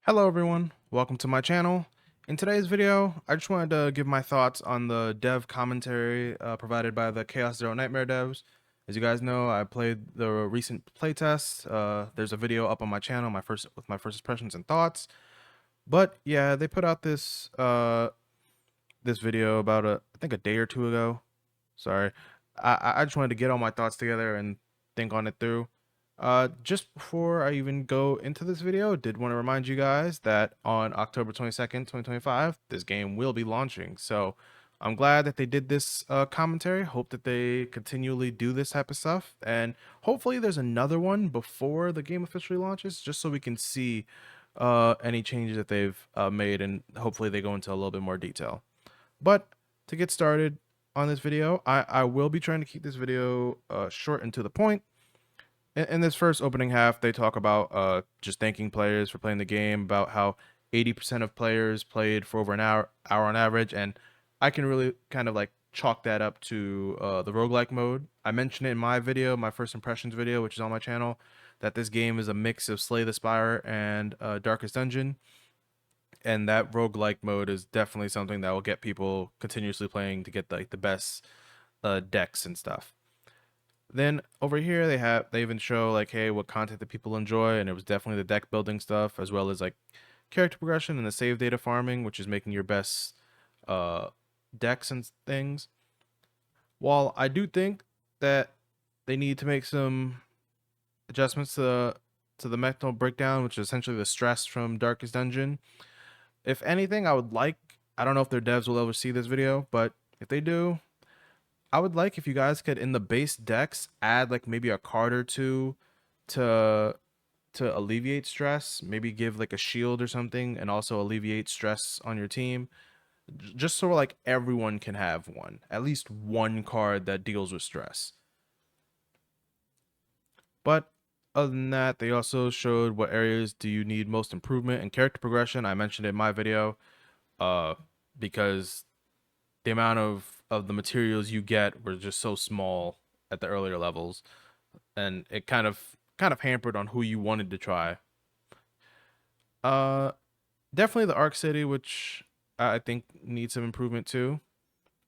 Hello everyone, welcome to my channel. In today's video, I just wanted to give my thoughts on the dev commentary provided by the Chaos Zero Nightmare devs. As you guys know, I played the recent playtest. There's a video up on my channel, with my first impressions and thoughts. But yeah, they put out this video about I think a day or two ago. Sorry, I just wanted to get all my thoughts together and think on it through. Just before I even go into this video, did want to remind you guys that on October 22nd, 2025, this game will be launching. So I'm glad that they did this commentary. Hope that they continually do this type of stuff. And hopefully there's another one before the game officially launches, just so we can see any changes that they've made, and hopefully they go into a little bit more detail. But to get started on this video, I will be trying to keep this video short and to the point. In this first opening half, they talk about just thanking players for playing the game, about how 80% of players played for over an hour on average, and I can really kind of like chalk that up to the roguelike mode. I mentioned it in my video, my first impressions video, which is on my channel, that this game is a mix of Slay the Spire and Darkest Dungeon, and that roguelike mode is definitely something that will get people continuously playing to get like the best decks and stuff. Then over here they even show like, hey, what content that people enjoy, and it was definitely the deck building stuff, as well as like character progression and the save data farming, which is making your best decks and things. While I do think that they need to make some adjustments to the mental breakdown, which is essentially the stress from Darkest Dungeon. If anything, I don't know if their devs will ever see this video, but if they do, I would like if you guys could, in the base decks, add like maybe a card or two to alleviate stress. Maybe give like a shield or something, and also alleviate stress on your team. Just so like everyone can have one, at least one card that deals with stress. But other than that, they also showed what areas do you need most improvement in character progression. I mentioned it in my video, because the amount of the materials you get were just so small at the earlier levels, and it kind of hampered on who you wanted to try. Definitely the Arc City, which I think needs some improvement too,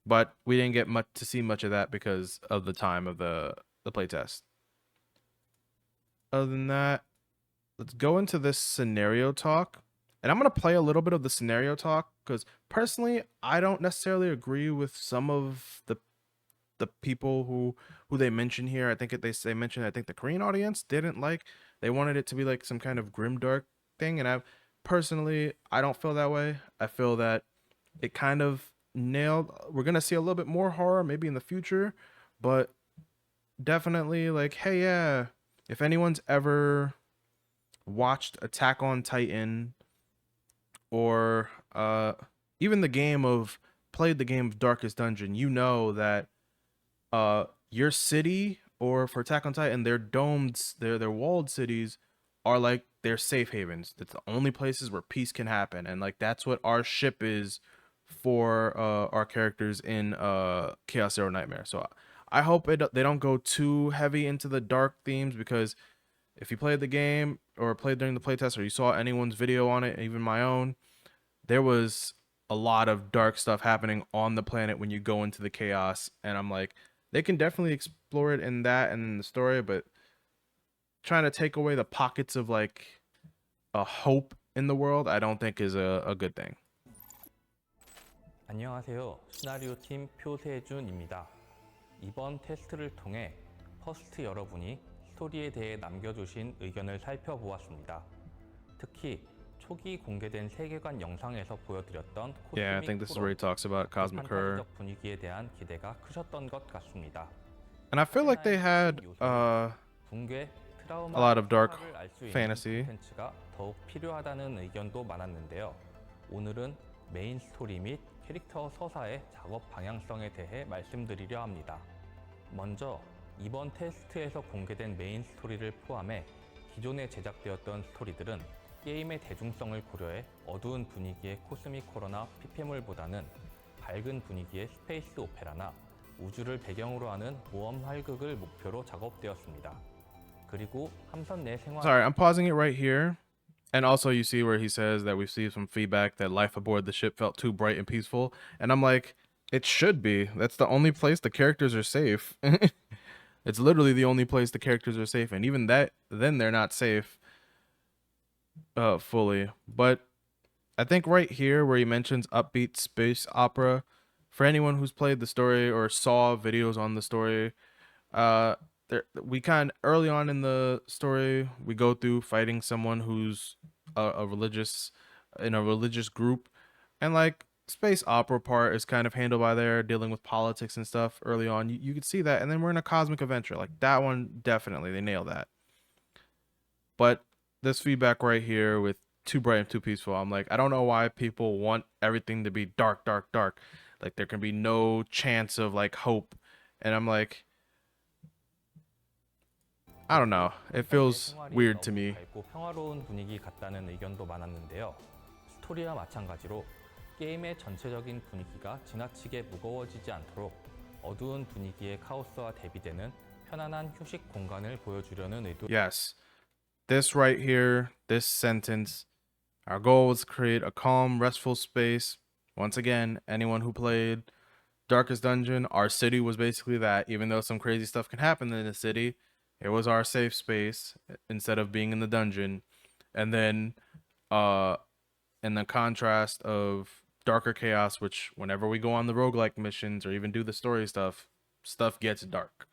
but we didn't get much to see much of that because of the time of the playtest. Other than that, let's go into this scenario talk. And I'm going to play a little bit of the scenario talk because personally, I don't necessarily agree with some of the people who they mention here. I think they mentioned, I think the Korean audience didn't like. They wanted it to be like some kind of grimdark thing, and I don't feel that way. I feel that it kind of nailed. We're going to see a little bit more horror maybe in the future, but definitely like, hey, yeah, if anyone's ever watched Attack on Titan, or even played the game of Darkest Dungeon, you know that your city, or for Attack on Titan, their domed, their walled cities are like their safe havens. That's the only places where peace can happen, and like that's what our ship is for our characters in Chaos Zero Nightmare. So I hope they don't go too heavy into the dark themes, because if you played the game or played during the playtest, or you saw anyone's video on it, even my own, there was a lot of dark stuff happening on the planet when you go into the chaos. And I'm like, they can definitely explore it in that and in the story, but trying to take away the pockets of like a hope in the world, I don't think is a good thing. 안녕하세요. 시나리오 팀 표세준입니다. 이번 테스트를 통해 퍼스트 여러분이 스토리에 대해 남겨주신 의견을 살펴보았습니다. 특히 초기 공개된 세계관 영상에서 보여드렸던 I think this is where he talks about Cosmic Horror. 분위기에 대한 기대가 크셨던 것 같습니다. And I feel like they had 붕괴, 트라우마, a lot of dark fantasy. 콘텐츠가 더욱 필요하다는 의견도 많았는데요. 오늘은 메인 스토리 및 캐릭터 서사의 작업 방향성에 대해 말씀드리려 합니다. 먼저 이번 테스트에서 공개된 메인 스토리를 포함해 기존에 제작되었던 스토리들은 게임의 대중성을 고려해 어두운 분위기의 코스믹 호러나 피폐물보다는 밝은 분위기의 스페이스 오페라나 우주를 배경으로 하는 모험 활극을 목표로 작업되었습니다. 그리고 함선 내 생활. Sorry, I'm pausing it right here. And also, you see where he says that we see some feedback that life aboard the ship felt too bright and peaceful. And I'm like, it should be. That's the only place the characters are safe. It's literally the only place the characters are safe. And even that, then they're not safe fully. But I think right here where he mentions upbeat space opera, for anyone who's played the story or saw videos on the story, uh we kind early on in the story we go through fighting someone who's a religious in a religious group, and like space opera part is kind of handled by there dealing with politics and stuff early on. You could see that, and then we're in a cosmic adventure like that one. Definitely they nail that. But this feedback right here with too bright and too peaceful, I'm like, I don't know why people want everything to be dark, dark, dark, like there can be no chance of like hope. And I'm like, I don't know. It 선택의 feels 생활이 weird to 너무 me. 밝고 평화로운 분위기 같다는 의견도 많았는데요. 스토리와 마찬가지로 게임의 전체적인 분위기가 지나치게 무거워지지 않도록 어두운 분위기의 카오스와 대비되는 편안한 휴식 공간을 보여주려는 의도. Yes. This right here, this sentence, our goal was to create a calm, restful space. Once again, anyone who played Darkest Dungeon, our city was basically that. Even though some crazy stuff can happen in the city, it was our safe space instead of being in the dungeon. And then uh in the contrast of Darker Chaos, which whenever we go on the roguelike missions or even do the story stuff, stuff gets dark.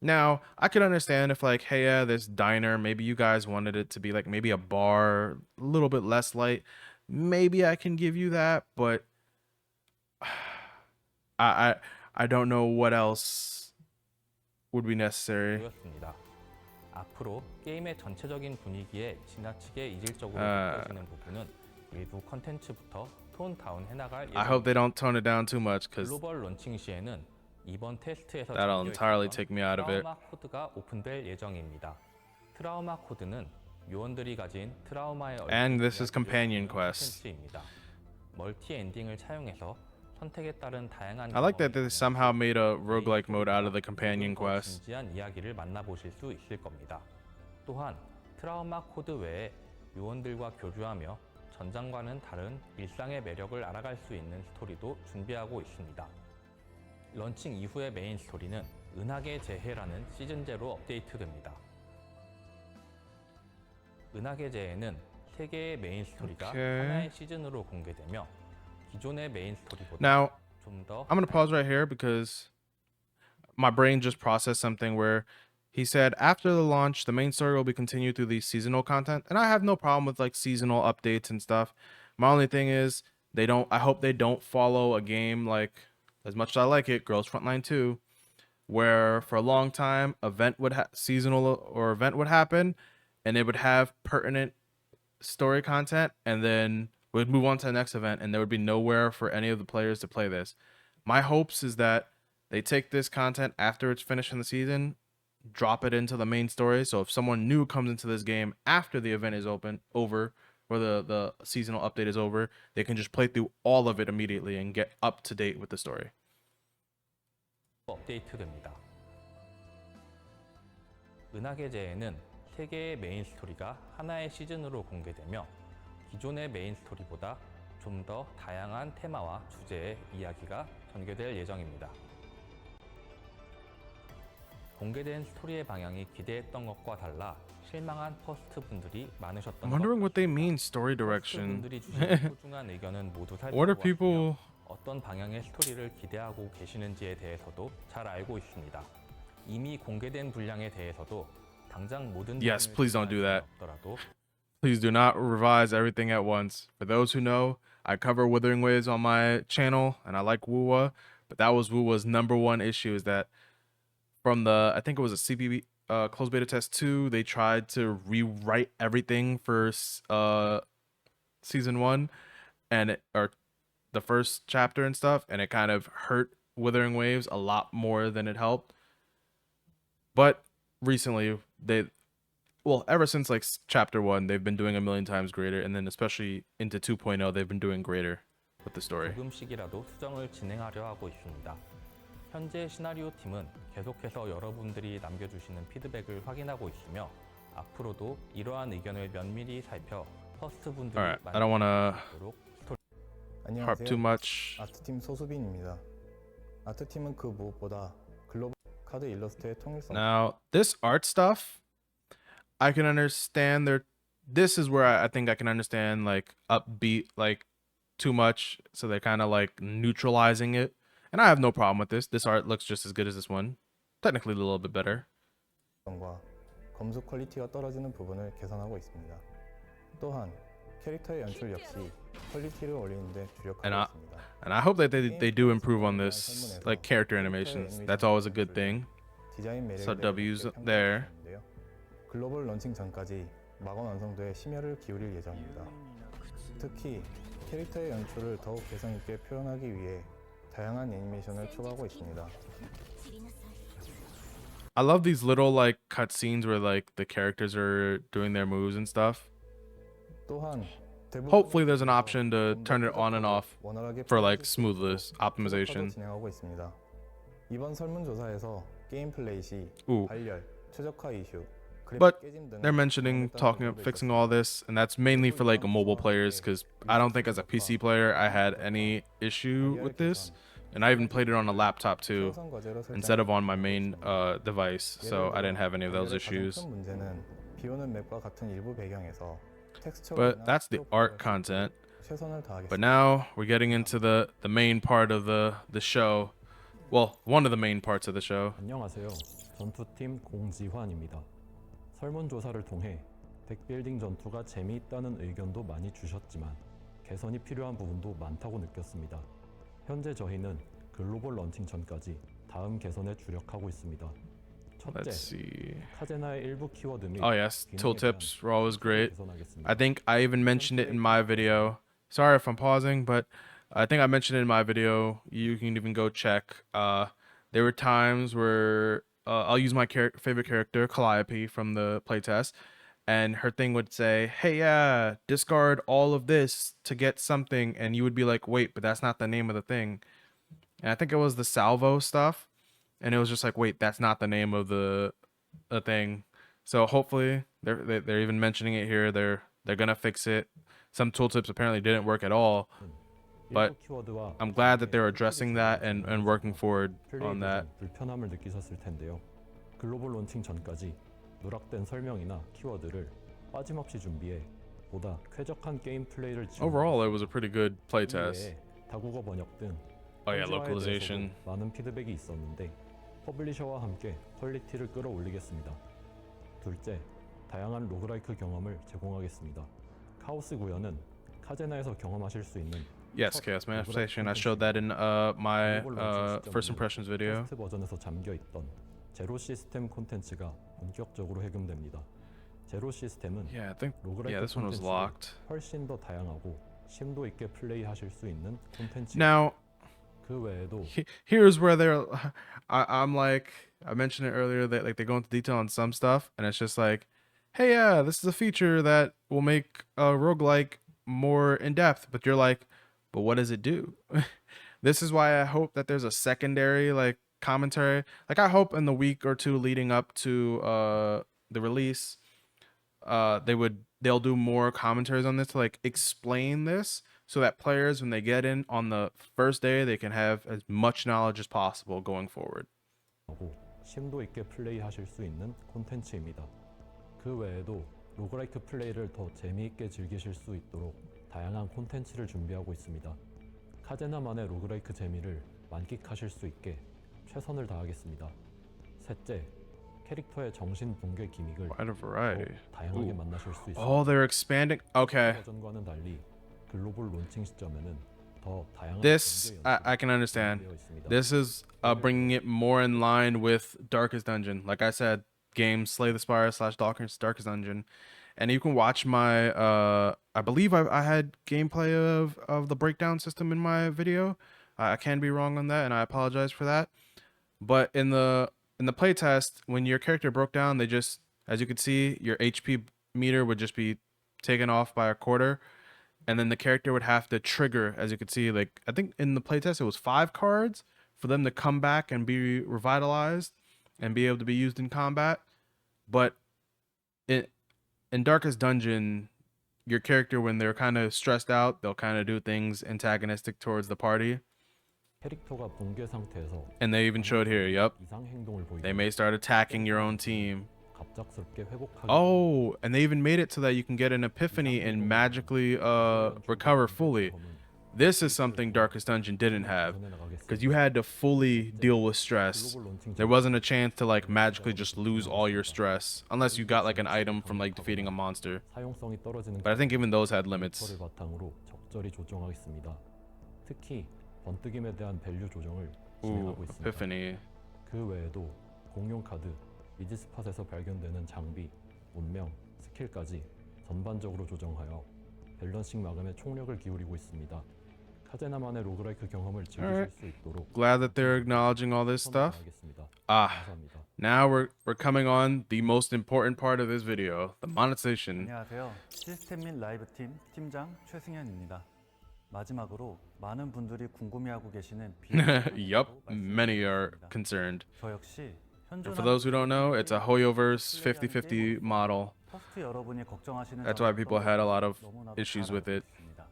Now, I could understand if like, hey, yeah, this diner, maybe you guys wanted it to be like maybe a bar, a little bit less light. Maybe I can give you that, but I I I don't know what else would be necessary. 였습니다. 앞으로 게임의 전체적인 분위기에 지나치게 이질적으로 Uh, 느껴지는 부분은 일부 컨텐츠부터 톤 다운 해나갈 I hope they 예정입니다. don't tone it down too much because 글로벌 론칭 시에는 이번 테스트에서 that'll 잠겨 entirely 있었던 take me out of it. 트라우마 코드가 오픈될 예정입니다. 트라우마 코드는 요원들이 가진 트라우마에 And 얽힌 this is 이야기를 companion 다루는 quests. 콘텐츠입니다. 멀티 엔딩을 차용해서 선택에 따른 다양한 I like 경험을 that they 가능하고 somehow made a 메인 roguelike mode out of 스토리보다 the companion 조금 더 quests. 진지한 이야기를 만나보실 수 있을 겁니다. 또한 트라우마 코드 외에 요원들과 교류하며 전장과는 다른 일상의 매력을 알아갈 수 있는 스토리도 준비하고 있습니다. 런칭 이후의 메인 스토리는 은하계 재해라는 시즌제로 업데이트됩니다. 은하계 재해는 3개의 메인 스토리가 Okay. 하나의 시즌으로 공개되며 기존의 메인 스토리보다 Now, 좀 더 I'm going to pause right here because my brain just processed something where he said after the launch, the main story will be continued through the seasonal content. And I have no problem with like seasonal updates and stuff. My only thing is I hope they don't follow a game like, as much as I like it, Girls Frontline 2, where for a long time seasonal or event would happen and it would have pertinent story content, and then we'd move on to the next event and there would be nowhere for any of the players to play this. My hopes is that they take this content after it's finished in the season, drop it into the main story, so if someone new comes into this game after the event is over or the seasonal update is over, they can just play through all of it immediately and get up to date with the story. 업데이트됩니다. 은하계 재해는 3개의 메인 스토리가 하나의 시즌으로 공개되며 기존의 메인 스토리보다 좀 더 다양한 테마와 주제의 이야기가 전개될 예정입니다. 공개된 스토리의 방향이 기대했던 것과 달라 실망한 퍼스트 분들이 많으셨던 I'm wondering what they 같습니다. mean story 퍼스트 direction. 분들이 주신 소중한 의견은 모두 What are 살펴보았으며 people 어떤 방향의 스토리를 기대하고 계시는지에 대해서도 잘 알고 있습니다. 이미 공개된 분량에 대해서도 당장 모든 Yes, 부분을 please don't do 말씀할 that. 수는 없더라도 Please do not revise everything at once. For those who know, I cover Withering Waves on my channel, and I like Wuwa, but that was Wuwa's #1 issue is that from I think it was a CBB closed beta test 2, they tried to rewrite everything for season 1 or the first chapter and stuff, and it kind of hurt Withering Waves a lot more than it helped. But recently, ever since like chapter 1, they've been doing a million times greater, and then especially into 2.0, they've been doing greater with the story. 조금씩이라도 수정을 진행하려 하고 있습니다. 현재 시나리오 팀은 계속해서 여러분들이 남겨주시는 피드백을 확인하고 있으며 앞으로도 이러한 의견을 면밀히 살펴 All 허스트분들이 right, I don't want to 만족하도록 harp too 안녕하세요. much. 아트팀 소수빈입니다. 아트팀은 그 무엇보다 글로벌 카드 일러스트의 통일성, Now, this art stuff, I can understand there. This is where I think I can understand like upbeat, like too much. So they're kind of like neutralizing it. And I have no problem with this. This art looks just as good as this one. Technically a little bit better. 과 검수 퀄리티가 떨어지는 부분을 개선하고 있습니다. 또한 캐릭터의 연출 역시 퀄리티를 올리는데 주력하고 And I, 있습니다. and I hope that they do improve on this, like character animations. That's always a good thing. 디자인 매력에 So 대해 W's 높게 there. 평가했는데요. 글로벌 런칭 전까지 막원 완성도에 심혈을 기울일 예정입니다. 특히 캐릭터의 연출을 더욱 개성 있게 표현하기 위해 다양한 애니메이션을 추가하고 있습니다. I love these little like cutscenes where like the characters are doing their moves and stuff. 또한 Hopefully there's an option to turn it on and off for like smoothness optimization. 진행하고 있습니다. 이번 설문조사에서 게임 플레이 시 Ooh. 발열, 최적화 이슈, But 그래픽 깨짐 등을 they're mentioning talking of fixing all this, and that's mainly for like mobile players because I don't think as a PC player I had any issue with this, and I even played it on a laptop too instead of on my main device, so I didn't have any of those issues. 문제는 비 오는 맵과 같은 일부 배경에서 But that's the art content. 최선을 다하겠습니다. But now we're getting into the main part of the show. Well, one of the main parts of the show. 안녕하세요. 전투팀 공지환입니다. 설문조사를 통해 덱빌딩 전투가 재미있다는 의견도 많이 주셨지만 개선이 필요한 부분도 많다고 느꼈습니다. 현재 저희는 글로벌 런칭 전까지 다음 개선에 주력하고 있습니다. 첫째, Let's see. 카제나의 일부 키워드 및 Oh yes, 기능에 tooltips 대한 were always great. 개선하겠습니다. I think I even mentioned it in my video. Sorry if I'm pausing, but I think I mentioned it in my video. You can even go check. There were times where I'll use my favorite character, Calliope, from the playtest, and her thing would say, "Hey, yeah, discard all of this to get something," and you would be like, "Wait, but that's not the name of the thing." And I think it was the salvo stuff, and it was just like, "Wait, that's not the name of the thing." So hopefully they're even mentioning it here. They're gonna fix it. Some tooltips apparently didn't work at all. But 일부 키워드와 I'm glad that they're addressing that and working forward on that. 불편함을 느끼셨을 텐데요. 글로벌 론칭 전까지 누락된 설명이나 키워드를 빠짐없이 준비해 보다 쾌적한 게임 플레이를 Overall, it was a pretty good playtest. 다국어 번역 등 Oh yeah, 현지화에 localization. 대해서도 많은 피드백이 있었는데 퍼블리셔와 함께 퀄리티를 끌어올리겠습니다. 둘째, 다양한 로그라이크 경험을 제공하겠습니다. 카오스 구현은 카제나에서 경험하실 수 있는 Yes, Chaos Manifestation. I showed that in my first impressions video. 테스트 버전에서 잠겨 있던 제로 시스템 콘텐츠가 본격적으로 해금됩니다. 제로 시스템은 Yeah, I think 로그라이크 this one was 콘텐츠를 locked. 훨씬 더 다양하고 심도 있게 플레이하실 수 있는 콘텐츠. Now, 그 외에도 here's where they're I'm like, I mentioned it earlier that like they go into detail on some stuff and it's just like, hey, yeah, this is a feature that will make a roguelike more in depth, but you're like, but what does it do? This is why I hope that there's a secondary like commentary. Like I hope in the week or two leading up to the release, they'll do more commentaries on this to like explain this so that players when they get in on the first day they can have as much knowledge as possible going forward. 하고 심도 있게 플레이하실 수 있는 콘텐츠입니다. 그 외에도 로그라이크 플레이를 더 재미있게 즐기실 수 있도록 다양한 콘텐츠를 준비하고 있습니다. 카제나만의 로그라이크 재미를 만끽하실 수 있게 최선을 다하겠습니다. 셋째, 캐릭터의 정신 붕괴 기믹을 Quite a variety. 더욱 다양하게 만나실 수 있습니다. Oh, they're expanding. Okay. 버전과는 달리 글로벌 론칭 시점에는 더 다양한 This 경제 I can understand. 연출이 되어 있습니다. This is bringing it more in line with Darkest Dungeon. Like I said, game Slay the Spire / Darkest Dungeon. And you can watch my I believe I had gameplay of the breakdown system in my video. I can be wrong on that and I apologize for that. But in the playtest, when your character broke down, they just, as you could see, your HP meter would just be taken off by a quarter. And then the character would have to trigger, as you could see, like I think in the playtest it was 5 cards for them to come back and be revitalized and be able to be used in combat. But in Darkest Dungeon, your character, when they're kind of stressed out, they'll kind of do things antagonistic towards the party. 캐릭터가 붕괴 상태에서 And they even showed here, yep, 이상 행동을 they 보이면 may start attacking your own team. 갑작스럽게 회복하기 Oh, and they even made it so that you can get an epiphany and magically recover fully. This is something Darkest Dungeon didn't have, because you had to fully deal with stress. There wasn't a chance to like magically just lose all your stress, unless you got like an item from like defeating a monster. 사용성이 떨어지는 But I think even those had limits. 를 바탕으로 적절히 조정하겠습니다. 특히 번뜩임에 대한 밸류 조정을 Ooh, 진행하고 있습니다. epiphany. 그 외에도 공용 카드, 이지스팟에서 발견되는 장비, 운명, 스킬까지 전반적으로 조정하여 밸런싱 마감에 총력을 기울이고 있습니다. 카제나만의 로그라이크 경험을 즐기실 수 있도록 Glad that they're acknowledging all this stuff. 하겠습니다. Ah, 감사합니다. now we're coming on the most important part of this video, the monetization. 안녕하세요. 시스템 및 라이브 팀 팀장 최승현입니다. 마지막으로 많은 분들이 궁금해하고 계시는 Yup, many are concerned. 저 역시 And for those who don't know, it's a Hoyoverse 50-50 model. 퍼스트 여러분이 걱정하시는 That's why people had a lot of 너무나도 issues 잘 with it. 알고 있습니다.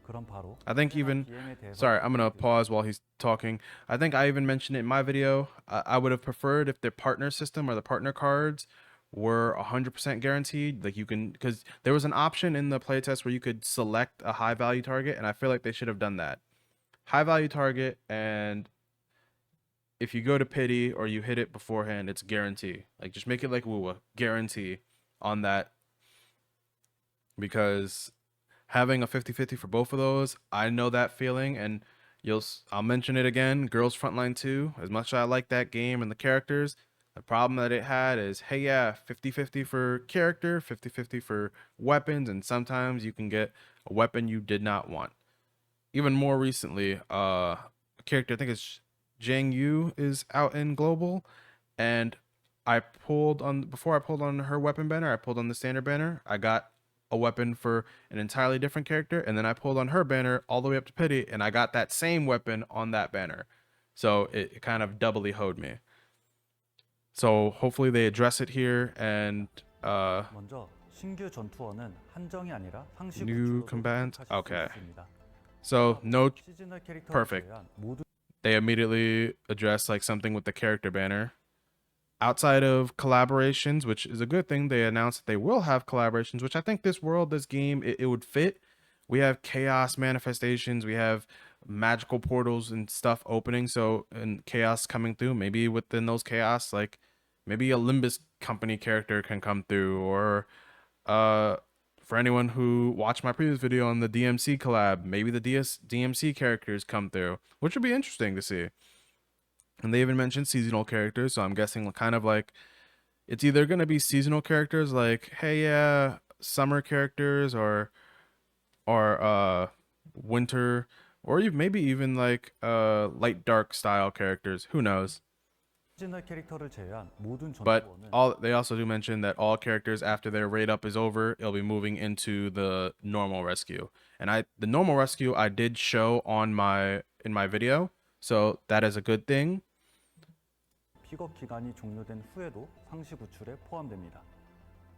그럼 바로 I think even, DM에 대해서 sorry, I'm gonna pause while he's talking. I think I even mentioned it in my video. I would have preferred if the partner system or the partner cards were 100% guaranteed. Like you can, because there was an option in the playtest where you could select a high value target, and I feel like they should have done that. High value target, and if you go to pity or you hit it beforehand, it's guarantee. Like just make it like Wuwa, guarantee on that. Because having a 50-50 for both of those, I know that feeling, and I'll mention it again, Girls Frontline 2, as much as I like that game and the characters, the problem that it had is, hey, yeah, 50-50 for character, 50-50 for weapons, and sometimes you can get a weapon you did not want. Even more recently, a character, I think it's Jang Yu, is out in global, and before I pulled on her weapon banner, I pulled on the standard banner. I got a weapon for an entirely different character, and then I pulled on her banner all the way up to pity, and I got that same weapon on that banner. So it kind of doubly hoed me. So hopefully they address it here, and 먼저 신규 전투원은 한정이 아니라 상시 new 구출로도 combat. 선택하실 수 Okay, 있습니다. so no, 시즈널 캐릭터를 perfect. 제외한 모든 They immediately address like something with the character banner. Outside of collaborations, which is a good thing, they announced that they will have collaborations, which I think this game, it would fit. We have chaos manifestations, we have magical portals and stuff opening, and chaos coming through. Maybe within those chaos, like maybe a Limbus company character can come through, or for anyone who watched my previous video on the DMC collab, maybe the DMC characters come through, which would be interesting to see. And they even mentioned seasonal characters, so I'm guessing kind of like it's either going to be seasonal characters like, hey, yeah, summer characters, or winter, or maybe even like light dark style characters. Who knows? 시즈널 캐릭터를 제외한 모든 But 전투원은 they also do mention that all characters after their raid up is over, it'll be moving into the normal rescue. And the normal rescue I did show in my video, so that is a good thing. 픽업 기간이 종료된 후에도 상시 구출에 포함됩니다.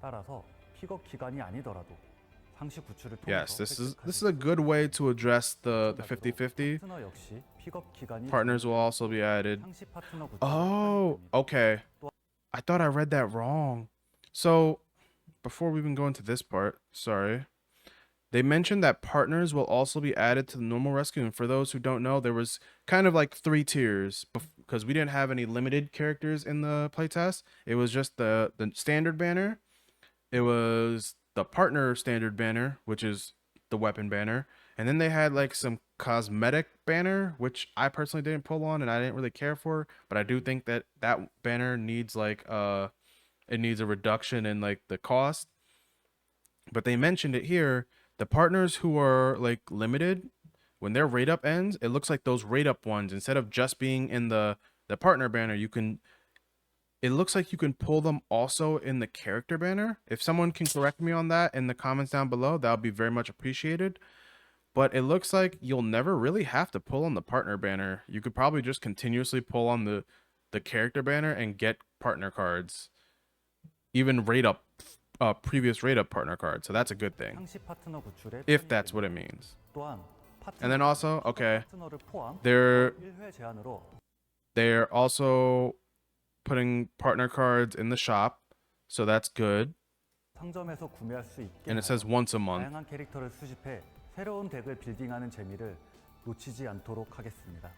따라서 픽업 기간이 아니더라도 상시 구출을 Yes, 통해서 this is a good way to address the 50-50. 파트너 역시 픽업 기간이 Partners will also be added. 상시 파트너 구출에 Oh, 포함됩니다. okay. I thought I read that wrong. So, before we even go into this part, sorry. They mentioned that partners will also be added to the normal rescue. And for those who don't know, there was kind of like 3 tiers because we didn't have any limited characters in the playtest. It was just the standard banner. It was the partner standard banner, which is the weapon banner. And then they had like some cosmetic banner, which I personally didn't pull on and I didn't really care for. But I do think that banner needs like it needs a reduction in like the cost. But they mentioned it here. The partners who are like limited, when their rate up ends, it looks like those rate up ones, instead of just being in the partner banner, it looks like you can pull them also in the character banner. If someone can correct me on that in the comments down below, that would be very much appreciated. But it looks like you'll never really have to pull on the partner banner. You could probably just continuously pull on the character banner and get partner cards. Even rate up previous rate up partner card. So that's a good thing, 상시 파트너 구출에 if 편입이 that's what it 됩니다. means. 또한 And then also, okay, 파트너를 포함 they're 1회 제한으로 they're also putting partner cards in the shop, so that's good. 상점에서 구매할 수 있게 And it says 하여 once a month. 다양한 캐릭터를 수집해 새로운 덱을 빌딩하는 재미를 놓치지 않도록 하겠습니다.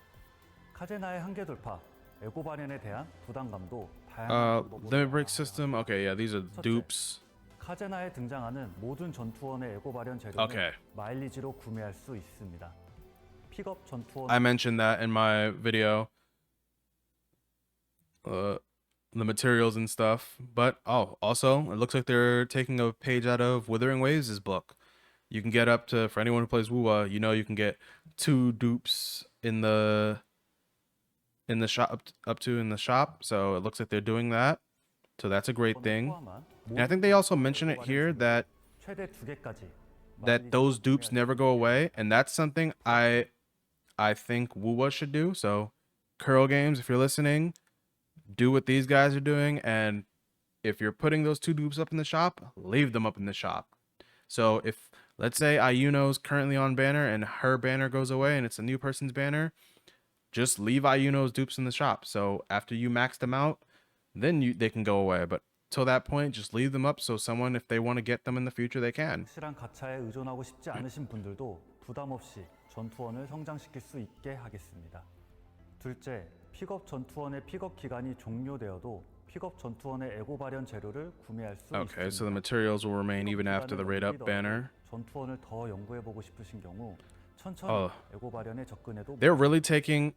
카제나의 한계 돌파, 에고 발현에 대한 부담감도 다양한 방법으로 Limit break 완화하여 system. Okay, yeah, these are 첫째, dupes. 카제나에 등장하는 모든 전투원의 에고 발현 재료는 Okay. 마일리지로 구매할 수 있습니다. 픽업 전투원 I mentioned that in my video. The materials and stuff. But also, it looks like they're taking a page out of Withering Waves' book. You can get up to, for anyone who plays Wuwa, you know you can get 2 dupes in the shop, up to in the shop. So it looks like they're doing that. So that's a great thing. 포함한 And I think they also mention it 에고 here 발현 that 최대 2개까지 those dupes never go away, and that's something I think Wuwa should do. So Curl Games, if you're listening, do what these guys are doing, and if you're putting those 2 dupes up in the shop, leave them up in the shop. So if, let's say, Ayuno's currently on banner and her banner goes away and it's a new person's banner, just leave Ayuno's dupes in the shop. So after you max them out, then they can go away. But till that point, just leave them up so someone, if they want to get them in the future, they can. 확실한 가차에 의존하고 싶지 않으신 분들도 부담 없이 전투원을 성장시킬 수 있게 하겠습니다. 둘째, 픽업 전투원의 픽업 기간이 종료되어도 픽업 전투원의 에고 발현 재료를 구매할 수 Okay, so the 있습니다. materials will remain even 픽업 after the 기간을 rate up 넘기더라도 banner. 전투원을 더 연구해 보고 싶으신 경우 천천히 Oh. 에고 발현에 접근해도 They're really taking,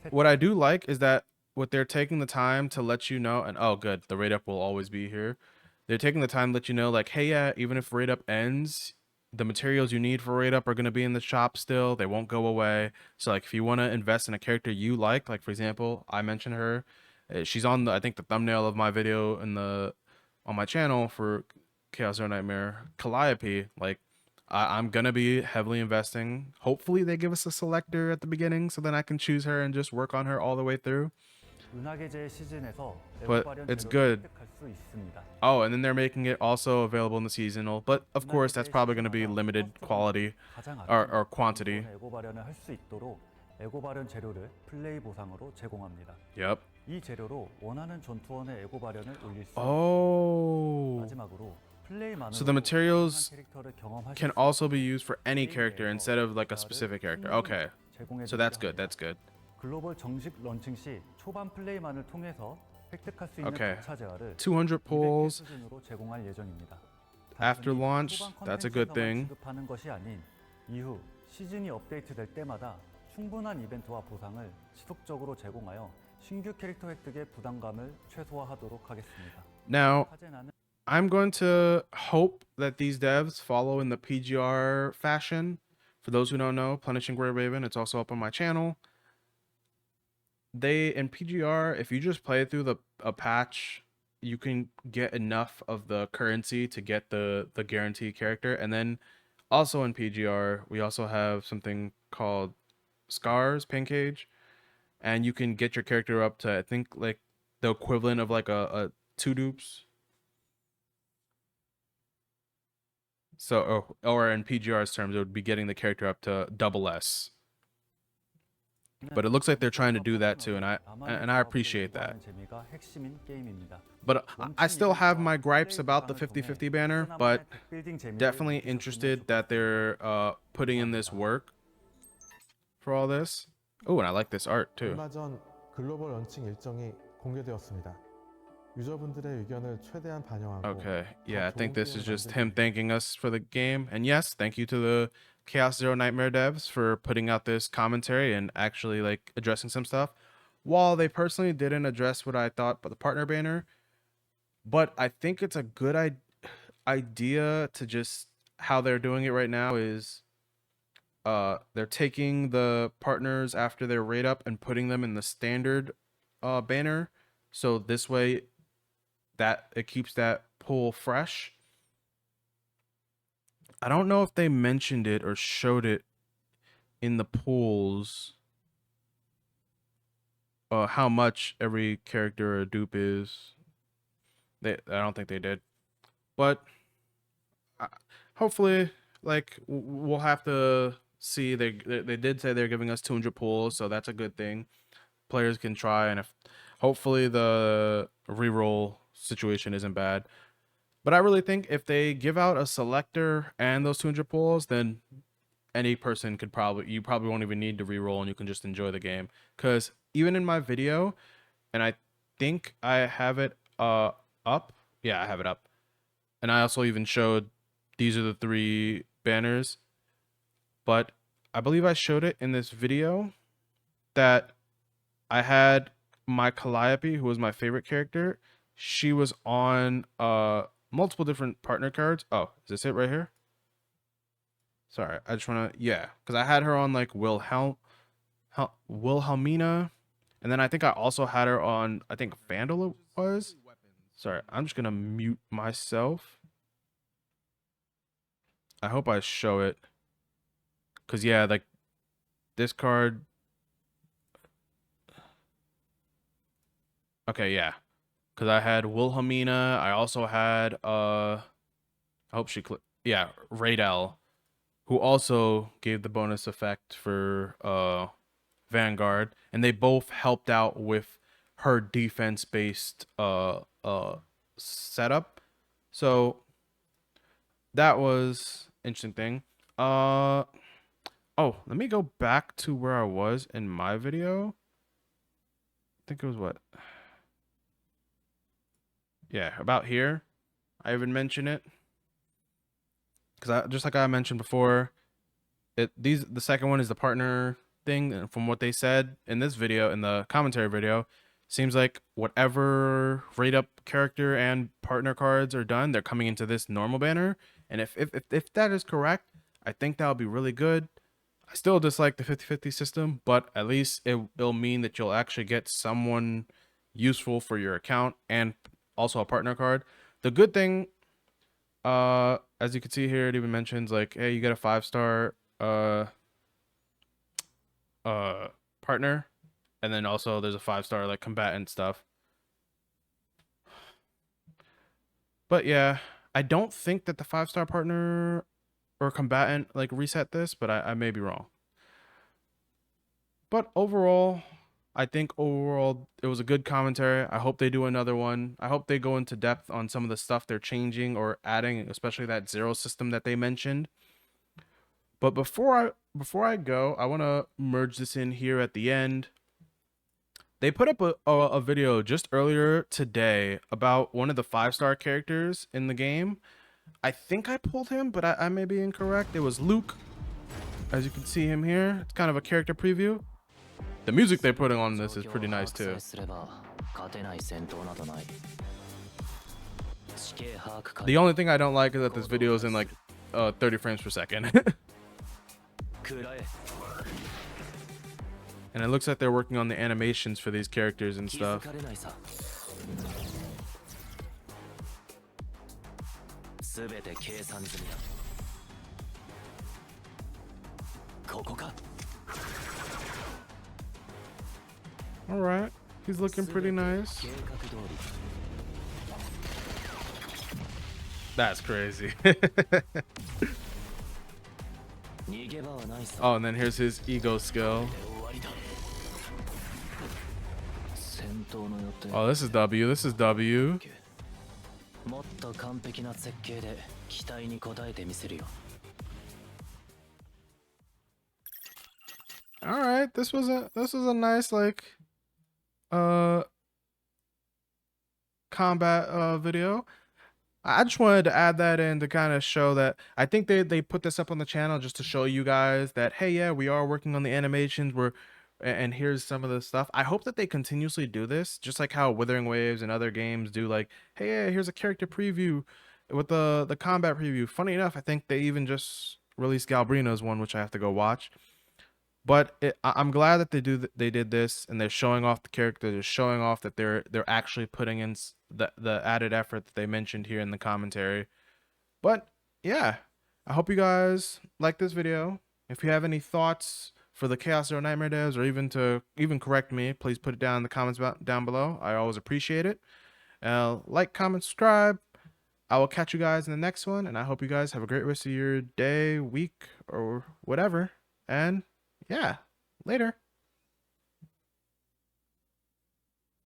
what I do like is that what they're taking the time to let you know, and oh good, the rate up will always be here. They're taking the time to let you know, like, hey, yeah, even if rate up ends, the materials you need for rate up are going to be in the shop still. They won't go away. So like if you want to invest in a character you like for example, I mentioned her, she's on the, I think the thumbnail of my video on my channel for Chaos Zero Nightmare, Calliope. Like I'm gonna be heavily investing. Hopefully they give us a selector at the beginning so then I can choose her and just work on her all the way through. 은하계제 시즌에서 에고 But 발현 it's 재료를 good. 획득할 수 있습니다. Oh, and then they're making it also available in the seasonal, but of course that's probably going to be limited quality 가장 or quantity. 전투원의 에고 발현을 할 수 있도록 에고 발현 재료를 플레이 보상으로 제공합니다. Yep. 이 재료로 원하는 전투원의 에고 발현을 올릴 수 있습니다. Oh. 마지막으로 플레이만으로 So the materials 캐릭터를 경험하실 can 수 also be used for any character instead of like a specific character. Okay. 제공해 So that's 드리려 good. That's good. 글로벌 정식 런칭 시 초반 플레이만을 통해서 획득할 수 있는 Okay. 가차 재화를 200 pulls 수준으로 제공할 예정입니다. after 단순히 launch. 초반 That's a good 컨텐츠에서만 thing. 지급하는 것이 아닌 이후 시즌이 업데이트될 때마다 충분한 이벤트와 보상을 지속적으로 제공하여 신규 캐릭터 획득의 부담감을 최소화하도록 하겠습니다. Now, 카제나는 I'm going to hope that these devs follow in the PGR fashion. For those who don't know, Punishing Grey Raven, it's also up on my channel. They, in PGR, if you just play through a patch, you can get enough of the currency to get the guarantee character. And then also in PGR, we also have something called Scars, Pain Cage. And you can get your character up to, I think, like the equivalent of like a 2 dupes. So, or in PGR's terms, it would be getting the character up to double S. But it looks like they're trying to do that too, and I appreciate that. 재미가 핵심인 게임입니다. But I still have my gripes about the 50-50 banner, but definitely interested that they're putting in this work for all this. Oh, and I like this art too. 얼마 전 글로벌 런칭 일정이 공개되었습니다. 유저분들의 의견을 최대한 반영하고 Okay, yeah, I think this is just him thanking us for the game. And yes, thank you to the Chaos Zero Nightmare devs for putting out this commentary and actually like addressing some stuff. While they personally didn't address what I thought about the partner banner, but I think it's a good idea to just how they're doing it right now is they're taking the partners after their rate up and putting them in the standard banner. So this way that it keeps that pool fresh. I don't know if they mentioned it or showed it in the pools. How much every character or dupe is. I don't think they did. But uh, hopefully, like we'll have to see. They did say they're giving us 200 pulls, so that's a good thing. Players can try, and if hopefully the reroll situation isn't bad. But I really think if they give out a selector and those 200 pulls, then any person could you probably won't even need to reroll, and you can just enjoy the game. Because even in my video, and I think I have it up. Yeah, I have it up. And I also even showed these are the 3 banners. But I believe I showed it in this video that I had my Calliope, who was my favorite character. She was on multiple different partner cards. Oh, is this it right here? Sorry, I just want to, yeah, because I had her on like Wilhelmina, and then I think I also had her on, I think Vandal it was. Sorry, I'm just gonna mute myself. I hope I show it, because yeah, like this card. Okay, yeah, because I had Wilhelmina. I also had I hope she yeah, Raidel, who also gave the bonus effect for Vanguard, and they both helped out with her defense based setup. So that was interesting thing. Oh, let me go back to where I was in my video. I think it was what? Yeah, about here. I even mentioned it. Because just like I mentioned before, the second one is the partner thing, and from what they said in this video, in the commentary video, seems like whatever rate up character and partner cards are done, they're coming into this normal banner. And if that is correct, I think that'll be really good. I still dislike the 50-50 system, but at least it'll mean that you'll actually get someone useful for your account and also a partner card. The good thing, as you can see here, it even mentions like, hey, you get a 5-star partner, and then also there's a 5-star like combatant stuff. But yeah, I don't think that the 5-star partner or combatant like reset this, but I may be wrong. But overall, I think overall it was a good commentary. I hope they do another one. I hope they go into depth on some of the stuff they're changing or adding, especially that 0 system that they mentioned. But before I go, I want to merge this in here at the end. They put up a video just earlier today about one of the 5-star characters in the game. I think I pulled him, but I may be incorrect. It was Luke. As you can see him here, it's kind of a character preview. The music they're putting on this is pretty nice too. The only thing I don't like is that this video is in like 30 frames per second. And it looks like they're working on the animations for these characters and stuff. All right, he's looking pretty nice. That's crazy. Oh, and then here's his ego skill. Oh, this is W. This is W. All right, this was a nice like combat video. I just wanted to add that in to kind of show that I think they put this up on the channel just to show you guys that, hey, yeah, we are working on the animations. And here's some of the stuff. I hope that they continuously do this, just like how Withering Waves and other games do, like, hey, yeah, here's a character preview with the combat preview. Funny enough, I think they even just released Galbrina's one, which I have to go watch. But I'm glad that they did this, and they're showing off the character. They're showing off that they're actually putting in the added effort that they mentioned here in the commentary. But yeah, I hope you guys like this video. If you have any thoughts for the Chaos Zero Nightmare devs, or even correct me, please put it down in the comments down below. I always appreciate it. Like, comment, subscribe, I will catch you guys in the next one, and I hope you guys have a great rest of your day, week, or whatever. And yeah, later.